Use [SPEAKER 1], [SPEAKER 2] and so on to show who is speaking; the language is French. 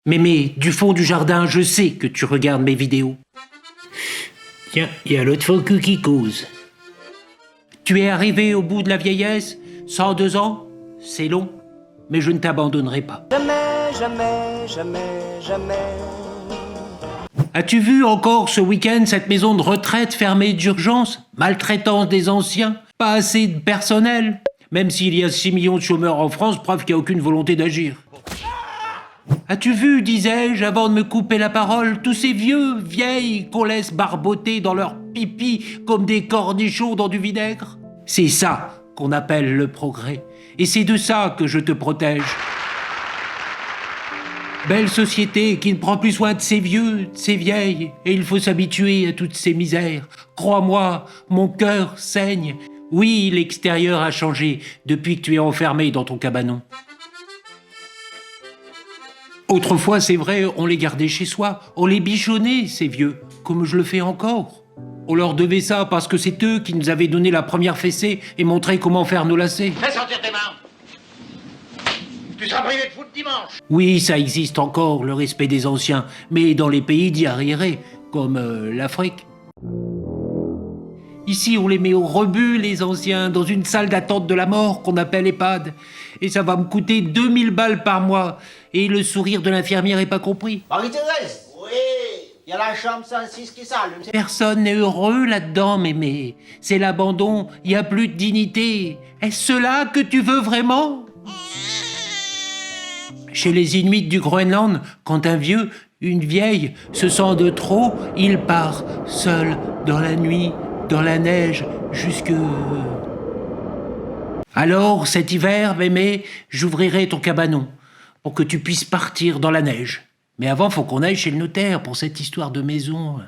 [SPEAKER 1] Mémé, du fond du jardin, je sais que tu regardes mes vidéos. Tiens, il y a l'autre focus qui cause. Tu es arrivé au bout de la vieillesse, 102 ans, c'est long, mais je ne t'abandonnerai pas.
[SPEAKER 2] Jamais, jamais, jamais, jamais.
[SPEAKER 1] As-tu vu encore ce week-end cette maison de retraite fermée d'urgence? Maltraitance des anciens, pas assez de personnel. Même s'il y a 6 millions de chômeurs en France, preuve qu'il n'y a aucune volonté d'agir. As-tu vu, disais-je, avant de me couper la parole, tous ces vieux, vieilles qu'on laisse barboter dans leur pipi comme des cornichons dans du vinaigre? C'est ça qu'on appelle le progrès. Et c'est de ça que je te protège. Belle société qui ne prend plus soin de ses vieux, de ses vieilles, et il faut s'habituer à toutes ces misères. Crois-moi, mon cœur saigne. Oui, l'extérieur a changé depuis que tu es enfermé dans ton cabanon. Autrefois, c'est vrai, on les gardait chez soi, on les bichonnait, ces vieux, comme je le fais encore. On leur devait ça parce que c'est eux qui nous avaient donné la première fessée et montré comment faire nos lacets.
[SPEAKER 3] Fais sortir tes mains. Tu seras privé de foot dimanche.
[SPEAKER 1] Oui, ça existe encore, le respect des anciens, mais dans les pays dits arriérés, comme l'Afrique. Ici, on les met au rebut, les anciens, dans une salle d'attente de la mort qu'on appelle EHPAD. Et ça va me coûter 2000 balles par mois. Et le sourire de l'infirmière est pas compris.
[SPEAKER 2] Marie-Thérèse. Oui. Il y a la chambre 106 qui s'allume.
[SPEAKER 1] Personne n'est heureux là-dedans, mémé. C'est l'abandon, il n'y a plus de dignité. Est-ce cela que tu veux vraiment? Chez les Inuits du Groenland, quand un vieux, une vieille, se sent de trop, il part, seul, dans la nuit, dans la neige, jusque... Alors, cet hiver, mémé, j'ouvrirai ton cabanon, pour que tu puisses partir dans la neige. Mais avant, faut qu'on aille chez le notaire pour cette histoire de maison.